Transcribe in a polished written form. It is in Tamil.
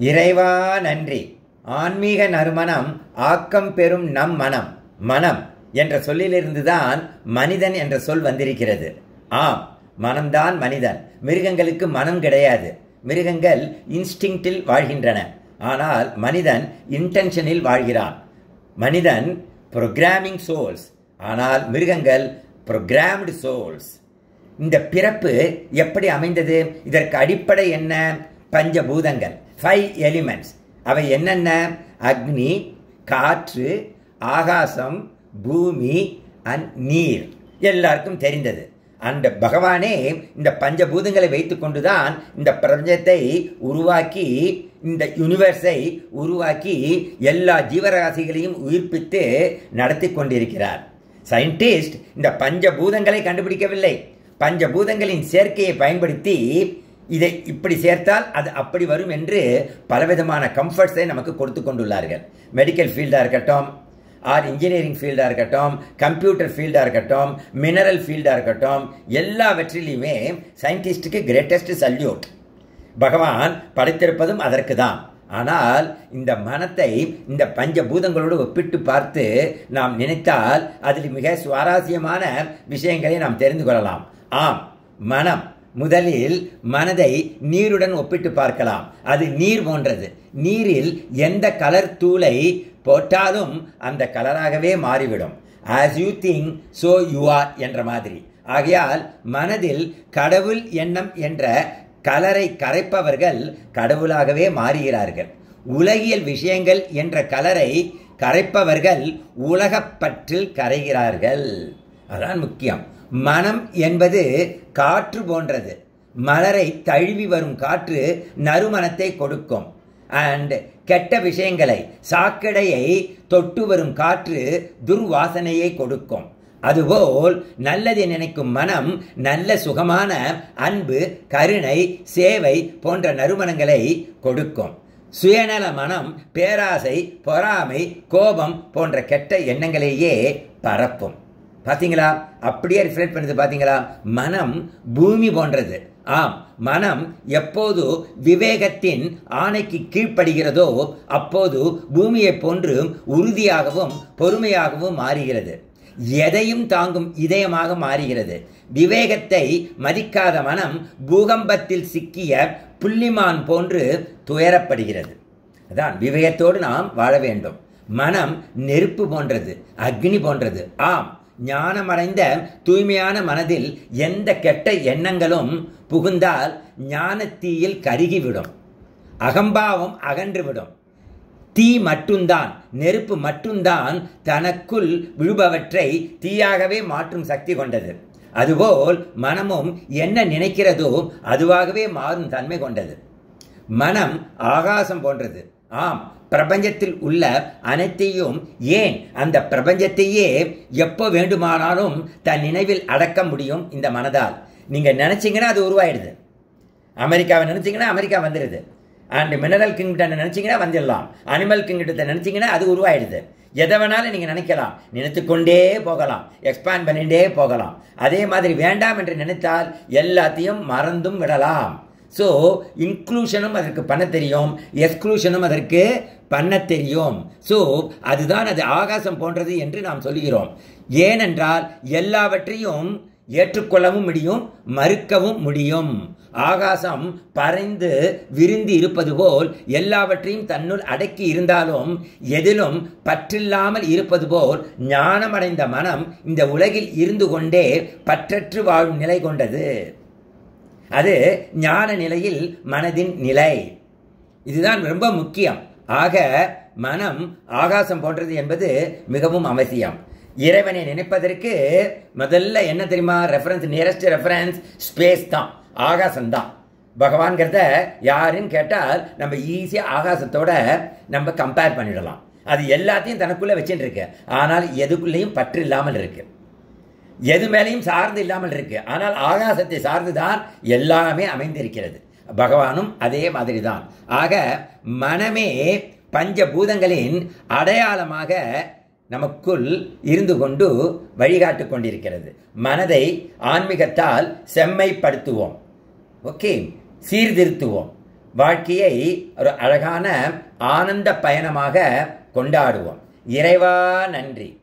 இறைவா நன்றி. ஆன்மீக நறுமணம் ஆக்கம் பெறும் நம் மனம். மனம் என்ற சொல்லிலிருந்துதான் மனிதன் என்ற சொல் வந்திருக்கிறது. ஆம், மனம்தான் மனிதன். மிருகங்களுக்கு மனம் கிடையாது. மிருகங்கள் இன்ஸ்டிங்க்டில் வாழ்கின்றன. ஆனால் மனிதன் இன்டென்ஷனில் வாழ்கிறான். மனிதன் ப்ரோக்ராமிங் சோல்ஸ், ஆனால் மிருகங்கள் ப்ரோக்ராம்டு சோல்ஸ். இந்த பிறப்பு எப்படி அமைந்தது? இதற்கு அடிப்படை என்ன? பஞ்சபூதங்கள், 5 எலிமெண்ட்ஸ். அவை என்னென்ன? அக்னி, காற்று, ஆகாசம், பூமி அண்ட் நீர். எல்லாருக்கும் தெரிந்தது. அந்த பகவானே இந்த பஞ்சபூதங்களை வைத்துக்கொண்டுதான் இந்த பிரபஞ்சத்தை உருவாக்கி, இந்த யூனிவர்ஸை உருவாக்கி எல்லா ஜீவராசிகளையும் உயிர்ப்பித்து நடத்தி கொண்டிருக்கிறார். சயின்டிஸ்ட் இந்த பஞ்சபூதங்களை கண்டுபிடிக்கவில்லை. பஞ்சபூதங்களின் சேர்க்கையை பயன்படுத்தி இதை இப்படி சேர்த்தால் அது அப்படி வரும் என்று பலவிதமான கம்ஃபர்ட்ஸை நமக்கு கொடுத்து கொண்டுள்ளார்கள். மெடிக்கல் ஃபீல்டாக இருக்கட்டும், ஆர் இன்ஜினியரிங் ஃபீல்டாக இருக்கட்டும், கம்ப்யூட்டர் ஃபீல்டாக இருக்கட்டும், மினரல் ஃபீல்டாக இருக்கட்டும், எல்லாவற்றிலையுமே சயின்டிஸ்டுக்கு கிரேட்டஸ்ட் சல்யூட். பகவான் படைத்திருப்பதும் அதற்கு தான். ஆனால் இந்த மனத்தை இந்த பஞ்சபூதங்களோடு ஒப்பிட்டு பார்த்து நாம் நினைத்தால் அதில் மிக சுவாரஸ்யமான விஷயங்களை நாம் தெரிந்து கொள்ளலாம். ஆம், மனம். முதலில் மனதை நீருடன் ஒப்பிட்டு பார்க்கலாம். அது நீர் போன்றது. நீரில் எந்த கலர் தூளை போட்டாலும் அந்த கலராகவே மாறிவிடும். as you think so you are என்ற மாதிரி. ஆகையால் மனதில் கடவுள் எண்ணம் என்ற கலரை கரைப்பவர்கள் கடவுளாகவே மாறுகிறார்கள். உலகியல் விஷயங்கள் என்ற கலரை கரைப்பவர்கள் உலகப்பற்றில் கரைகிறார்கள். அதான் முக்கியம். மனம் என்பது காற்று போன்றது. மலரை தழுவி வரும் காற்று நறுமணத்தை கொடுக்கும். அண்ட் கெட்ட விஷயங்களை, சாக்கடையை தொட்டு வரும் காற்று துர்வாசனையை கொடுக்கும். அதுபோல் நல்லதை நினைக்கும் மனம் நல்ல சுகமான அன்பு, கருணை, சேவை போன்ற நறுமணங்களை கொடுக்கும். சுயநல மனம் பேராசை, பொறாமை, கோபம் போன்ற கெட்ட எண்ணங்களையே பரப்பும். பார்த்தீங்களா? அப்படியே ரிஃப்ளெக்ட் பண்ணுது. பார்த்தீங்களா? மனம் பூமி போன்றது. ஆம், மனம் எப்போது விவேகத்தின் ஆணைக்கு கீழ்ப்படுகிறதோ அப்போது பூமியை போன்று உறுதியாகவும் பொறுமையாகவும் மாறுகிறது. எதையும் தாங்கும் இதயமாக மாறுகிறது. விவேகத்தை மதிக்காத மனம் பூகம்பத்தில் சிக்கிய புள்ளிமான் போன்று துயரப்படுகிறது. அதான் விவேகத்தோடு நாம் வாழ வேண்டும். மனம் நெருப்பு போன்றது, அக்னி போன்றது. ஆம், ஞானமடைந்த தூய்மையான மனதில் எந்த கெட்ட எண்ணங்களும் புகுந்தால் ஞானத்தீயில் கருகிவிடும். அகம்பாவம் அகன்றுவிடும். தீ மட்டும்தான், நெருப்பு மட்டும்தான் தனக்குள் விழுபவற்றை தீயாகவே மாற்றும் சக்தி கொண்டது. அதுபோல் மனமும் என்ன நினைக்கிறதோ அதுவாகவே மாறும் தன்மை கொண்டது. மனம் ஆகாசம் போன்றது. ஆம், பிரபஞ்சத்தில் உள்ள அனைத்தையும், ஏன் அந்த பிரபஞ்சத்தையே எப்போ வேண்டுமானாலும் தன் நினைவில் அடக்க முடியும் இந்த மனதால். நீங்கள் நினைச்சீங்கன்னா அது உருவாயிடுது. அமெரிக்காவை நினைச்சீங்கன்னா அமெரிக்கா வந்துடுது. அண்ட் மினரல் கிங்டம் நினைச்சீங்கன்னா வந்துடலாம். அனிமல் கிங்டத்தை நினைச்சீங்கன்னா அது உருவாயிடுது. எதை வேணாலும் நீங்கள் நினைக்கலாம், நினைத்து கொண்டே போகலாம், எக்ஸ்பேண்ட் பண்ணிகிட்டே போகலாம். அதே மாதிரி வேண்டாம் என்று நினைத்தால் எல்லாத்தையும் மறந்தும் விடலாம். ஸோ இன்க்ளூஷனும் அதற்கு பண்ண தெரியும், எக்ஸ்க்ளூஷனும் அதற்கு பண்ண தெரியும். ஸோ அதுதான் அது ஆகாசம் போன்றது என்று நாம் சொல்கிறோம். ஏனென்றால் எல்லாவற்றையும் ஏற்றுக்கொள்ளவும் முடியும், மறுக்கவும் முடியும். ஆகாசம் பறைந்து விரிந்து இருப்பது போல் எல்லாவற்றையும் தன்னுள் அடக்கி இருந்தாலும் எதிலும் பற்றில்லாமல் இருப்பது போல் ஞானமடைந்த மனம் இந்த உலகில் இருந்து கொண்டே பற்றற்று வாழும் நிலை கொண்டது. அது ஞான நிலையில் மனதின் நிலை. இதுதான் ரொம்ப முக்கியம். ஆக மனம் ஆகாசம் போன்றது என்பது மிகவும் அவசியம். இறைவனை நினைப்பதற்கு முதல்ல என்ன தெரியுமா? ரெஃபரன்ஸ், நியரஸ்ட் ரெஃபரன்ஸ் ஸ்பேஸ் தான், ஆகாசம்தான். பகவான்கிறத யாருன்னு கேட்டால் நம்ம ஈஸியாக ஆகாசத்தோட நம்ம கம்பேர் பண்ணிடலாம். அது எல்லாத்தையும் தனக்குள்ளே வச்சுட்டு இருக்கு. ஆனால் எதுக்குள்ளேயும் பற்று இல்லாமல் இருக்கு, எது மேலேயும் சார்ந்து இல்லாமல் இருக்கு. ஆனால் ஆகாசத்தை சார்ந்துதான் எல்லாமே அமைந்திருக்கிறது. பகவானும் அதே மாதிரி தான். ஆக மனமே பஞ்சபூதங்களின் அடையாளமாக நமக்குள் இருந்து கொண்டு வழிகாட்டு கொண்டிருக்கிறது. மனதை ஆன்மீகத்தால் செம்மைப்படுத்துவோம். ஓகே, சீர்திருத்துவோம். வாழ்க்கையை ஒரு அழகான ஆனந்த பயணமாக கொண்டாடுவோம். இறைவா நன்றி.